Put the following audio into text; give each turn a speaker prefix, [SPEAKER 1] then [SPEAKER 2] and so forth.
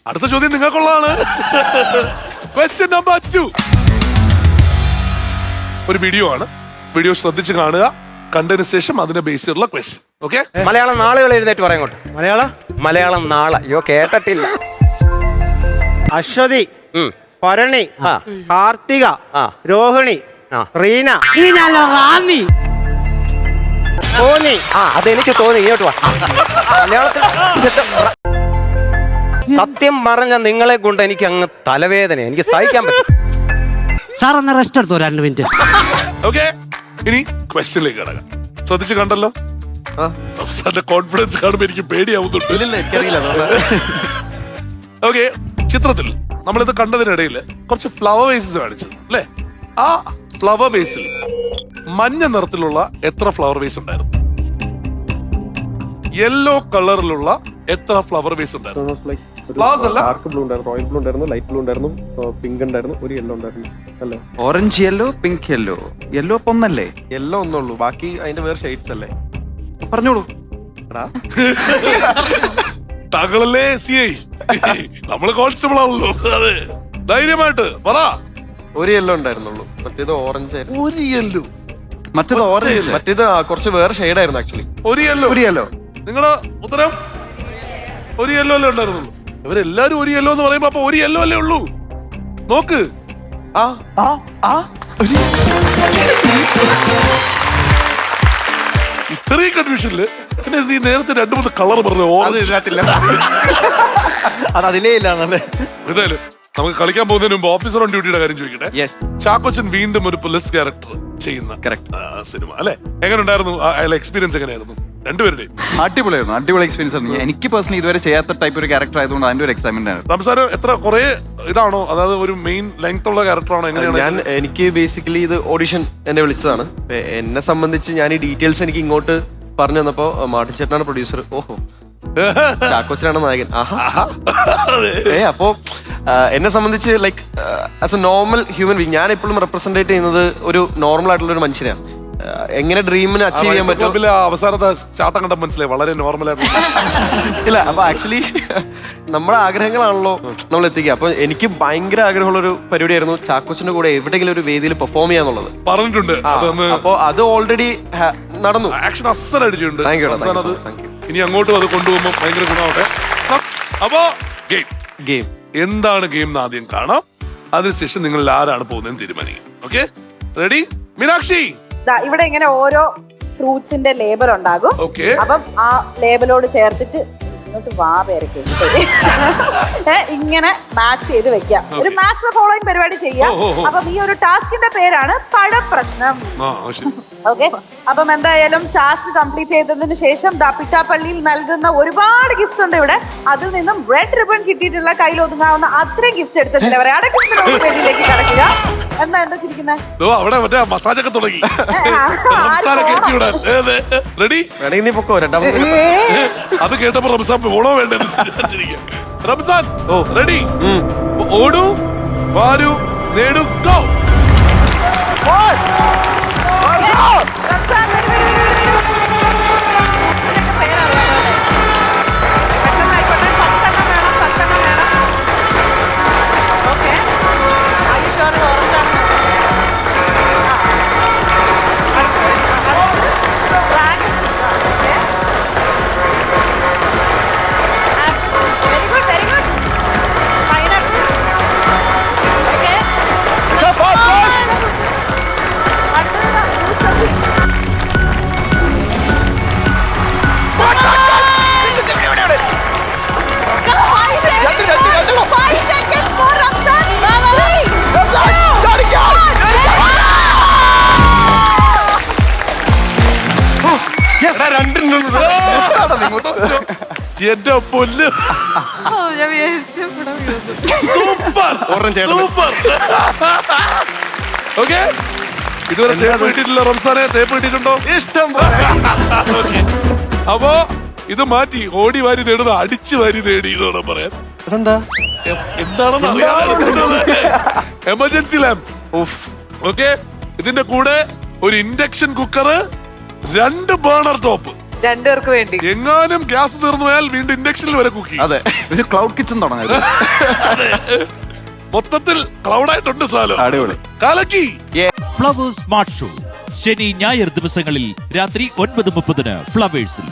[SPEAKER 1] അടുത്ത ചോദ്യം നിങ്ങൾക്കുള്ളതാണ്. Question number 2. ഒരു വീഡിയോ ആണ്. വീഡിയോ ശ്രദ്ധിച്ച് കാണുക. കണ്ടതിന് ശേഷം അതിനെ ബേസ് ചെയ്തുള്ള ക്വസ്റ്റ്യൻ. ഓക്കെ?
[SPEAKER 2] മലയാളം നാളുകൾ എഴുന്നേറ്റ് പറയാം കൊണ്ട്. മലയാളം നാളെ. അയ്യോ കേട്ടിട്ടില്ല.
[SPEAKER 3] അശ്വതി, ഭരണി, കാർത്തിക, രോഹിണി, റീന, തോന്നി.
[SPEAKER 2] അതെനിക്ക് തോന്നി. ഇങ്ങോട്ട് വാ. മലയാളത്തിൽ സത്യം പറഞ്ഞ നിങ്ങളെ കൊണ്ട് എനിക്ക് അങ്ങ് തലവേദന. എനിക്ക് സഹിക്കാൻ പറ്റും.
[SPEAKER 4] സാർ ഒന്ന് റെസ്റ്റ് എടുത്തോ 2 മിനിറ്റ്.
[SPEAKER 1] ഓക്കെ, ഇനി ക്വസ്റ്റ്യനിലേക്ക് കിടക്കാം. ശ്രദ്ധിച്ച് കണ്ടല്ലോ. റംസാന്റെ കോൺഫിഡൻസ് കാണുമ്പോൾ എനിക്ക് പേടിയാവുന്നുണ്ട്. ഓക്കെ, ചിത്രത്തിൽ നമ്മളിത് കണ്ടതിനിടയിൽ കുറച്ച് ഫ്ലവർ വേസസ് കാണിച്ചത് അല്ലേ? ആ ഫ്ലവർ വേസിൽ മഞ്ഞ നിറത്തിലുള്ള എത്ര ഫ്ലവർ വേസ് ഉണ്ടായിരുന്നു? യെല്ലോ കളറിലുള്ള എത്ര ഫ്ലവർ വേസ് ഉണ്ടായിരുന്നു? ഫ്ലവേഴ്സ് അല്ല,
[SPEAKER 5] ഡാർക്ക് ബ്ലൂ ഉണ്ടായിരുന്നു, റോയൽ ബ്ലൂ ഉണ്ടായിരുന്നു, ലൈറ്റ് ബ്ലൂ ഉണ്ടായിരുന്നു, പിങ്ക് ഉണ്ടായിരുന്നു, ഒരു യെല്ലോ ഉണ്ടായിരുന്നു അല്ലേ?
[SPEAKER 6] Orange yellow, pink yellow. Yellow ഇപ്പൊ ഒന്നല്ലേ?
[SPEAKER 5] യെല്ലോ ഒന്നുള്ളൂ, ബാക്കി അതിന്റെ വേറെ ഷെയ്ഡ്സ് അല്ലേ?
[SPEAKER 6] പറഞ്ഞോളൂ.
[SPEAKER 1] താങ്കളല്ലേ CI? നമ്മള് കോൺസ്റ്റബിൾ ആണല്ലോ. അതെ, ധൈര്യമായിട്ട് പറ.
[SPEAKER 5] ഒരു യെല്ലോ ഉണ്ടായിരുന്നുള്ളൂ, മറ്റേത് ഓറഞ്ച് ആയിരുന്നു.
[SPEAKER 1] ഒരു യെല്ലോ,
[SPEAKER 6] മറ്റേത് ഓറഞ്ച്,
[SPEAKER 5] മറ്റേത് കുറച്ച് വേറെ ഷെയ്ഡ് ആയിരുന്നു ആക്ച്വലി.
[SPEAKER 1] ഒരു യെല്ലോ.
[SPEAKER 6] ഒരു യെല്ലോ.
[SPEAKER 1] നിങ്ങള് ഉത്തരം ഒരു യെല്ലോ അല്ലേ ഉണ്ടായിരുന്നുള്ളൂ? ഇവരെല്ലാരും ഒരു യെല്ലോ എന്ന് പറയുമ്പോ അപ്പൊ ഒരു യെല്ലോ അല്ലേ ഉള്ളൂ? നോക്ക്. ഇത്രയും കൺഫ്യൂഷനില് പിന്നെ നീ നേരത്തെ 2-3 കളർ പറഞ്ഞു.
[SPEAKER 5] അത് അതിലേ ഇല്ല.
[SPEAKER 1] എന്തായാലും നമുക്ക് കളിക്കാൻ പോകുന്നതിന് മുമ്പ് ഓഫീസർ ഓൺ ഡ്യൂട്ടിയുടെ കാര്യം ചോദിക്കട്ടെ. ചാക്കോച്ചൻ വീണ്ടും ഒരു പോലീസ് ക്യാരക്ടർ ചെയ്യുന്ന സിനിമ അല്ലെ? എങ്ങനെ ഉണ്ടായിരുന്നു? എക്സ്പീരിയൻസ് എങ്ങനെയായിരുന്നു രണ്ടുപേരുടെയും?
[SPEAKER 6] അടിപൊളിയായിരുന്നു. അടിപൊളി എക്സ്പീരിയൻസ് ആയിരുന്നു. എനിക്ക് പേഴ്സണലി ഇതുവരെ ചെയ്യാത്ത ടൈപ്പ് ഒരു ക്യാരക്ടർ ആയതുകൊണ്ട് അതിന്റെ ഒരു എക്സൈറ്റ്മെന്റ് ആണ്.
[SPEAKER 1] റംസാൻ എത്ര കുറെ ഇതാണോ, അതായത് ഒരു മെയിൻ ലെങ്ത് ഉള്ള ക്യാരക്ടറാണോ? എങ്ങനെയാണ്?
[SPEAKER 5] എനിക്ക് ബേസിക്കലി ഇത് ഓഡിഷൻ എന്നെ വിളിച്ചതാണ്. എന്നെ സംബന്ധിച്ച് ഞാൻ ഈ ഡീറ്റെയിൽസ് എനിക്ക് ഇങ്ങോട്ട് പറഞ്ഞു തന്നപ്പോ മാർട്ടിൻ ചേട്ടനാണ് പ്രൊഡ്യൂസർ. ഓഹോ, ചാക്കോച്ചനാണ് നായകൻ. അപ്പോ എന്നെ സംബന്ധിച്ച് like as A normal human being ഞാൻ എപ്പോഴും റെപ്രസെന്റേറ്റ് ചെയ്യുന്നത് ഒരു നോർമൽ ആയിട്ടുള്ള ഒരു മനുഷ്യനാണ്. എങ്ങനെ ഡ്രീമിന് അച്ചീവ് ചെയ്യാൻ പറ്റും.
[SPEAKER 1] അവസാനത്തെ ചാത്തം കണ്ട മനസ്സിലായി, വളരെ നോർമൽ ആയിട്ട്.
[SPEAKER 5] ഇല്ല, അപ്പൊ ആക്ച്വലി നമ്മുടെ ആഗ്രഹങ്ങളാണല്ലോ നമ്മൾ എത്തിക്കുക. അപ്പൊ എനിക്ക് ഭയങ്കര ആഗ്രഹമുള്ള ഒരു പരിപാടിയായിരുന്നു ചാക്കോച്ചന്റെ കൂടെ എവിടെയെങ്കിലും ഒരു വേദിയിൽ പെർഫോം ചെയ്യാന്നുള്ളത്.
[SPEAKER 1] പറഞ്ഞിട്ടുണ്ട്.
[SPEAKER 5] അപ്പൊ അത് ഓൾറെഡി നടന്നു.
[SPEAKER 1] ആക്ഷൻ അടിച്ചിട്ടുണ്ട്.
[SPEAKER 5] Thank you.
[SPEAKER 1] ഇനി അങ്ങോട്ടും അത് കൊണ്ടുപോകുമ്പോൾ ഭയങ്കര ഗുണമാവട്ടെ. അപ്പോ ഗെയിം എന്താണ് ഗെയിം എന്ന് ആദ്യം കാണാം. അതിനുശേഷം നിങ്ങൾ ആരാണ് പോകുന്നതെന്ന് തീരുമാനിക്കും. Okay, ready? മീനാക്ഷി,
[SPEAKER 7] ഇവിടെ ഇങ്ങനെ ഓരോ ഫ്രൂട്ട്സിന്റെ ലേബൽ ഉണ്ടാകും. അപ്പം ആ ലേബലോട് ചേർത്തിട്ട് ഇങ്ങോട്ട് വാ പേരൊക്കെ ഇങ്ങനെ മാച്ച് ചെയ്ത് വെക്കാം. ഒരു മാച്ച് ദ ഫോളോയിങ് പരിപാടി ചെയ്യാം. അപ്പം ഈ ഒരു ടാസ്കിന്റെ പേരാണ് പഴപ്രശ്നം. ഓക്കെ, അപ്പം എന്തായാലും ടാസ്ക് കംപ്ലീറ്റ് ചെയ്തതിനു ശേഷം പിട്ടാപ്പള്ളിയിൽ നൽകുന്ന ഒരുപാട് ഗിഫ്റ്റ് ഉണ്ട് ഇവിടെ. അതിൽ നിന്നും റെഡ് റിബൺ കിട്ടിയിട്ടുള്ള കയ്യിൽ ഒതുങ്ങാവുന്ന അത്രയും ഗിഫ്റ്റ് എടുത്തിട്ടില്ല. അവരെ അടക്കത്തിലേക്ക് കടക്കുക. എന്താ ചിരിക്കുന്നത്?
[SPEAKER 1] അവിടെ മറ്റേ മസാജ് ഒക്കെ തുടങ്ങി. അത് കേട്ടപ്പോ റംസാൻ ഓണോ വേണ്ടെന്ന് റംസാൻ റെഡി? ഓടൂ, വാരൂ, നേടൂ, ഗോ. എന്റെ പൊന്ന്, സൂപ്പർ സൂപ്പർ. ഓക്കെ, ഇതുവരെ തേപ്പ് കിട്ടിയിട്ടില്ല റംസാനെ? തേപ്പ് കിട്ടിയിട്ടുണ്ടോ? ഇഷ്ടം. അപ്പോ ഇത് മാറ്റി ഓടി വാരി നേടുന്ന അടിച്ചു വാരി നേടി എന്നാണ് പറയാൻ. എന്താണെന്ന് അറിയാതെ എമർജൻസി ലാമ്പ്. ഓക്കെ, ഇതിന്റെ കൂടെ ഒരു ഇൻഡക്ഷൻ കുക്കർ, 2 ബേണർ ടോപ്പ്.
[SPEAKER 7] രണ്ടുപേർക്ക് വേണ്ടി.
[SPEAKER 1] എങ്ങാനും ഗ്യാസ് തീർന്നു പോയാൽ വീണ്ടും ഇൻഡക്ഷനിൽ വരെ കുക്കി.
[SPEAKER 6] അതെ, ഒരു ക്ലൗഡ് കിച്ചൺ തുടങ്ങാം.
[SPEAKER 1] മൊത്തത്തിൽ ക്ലൗഡായിട്ടുണ്ട് സാലോ.
[SPEAKER 6] അടിപൊളി.
[SPEAKER 1] കലക്കി.
[SPEAKER 8] ഫ്ലവേഴ്സ് സ്മാർട്ട് ഷോ ശനി ഞായർ ദിവസങ്ങളിൽ രാത്രി 9:30 ഫ്ലവേഴ്സിൽ.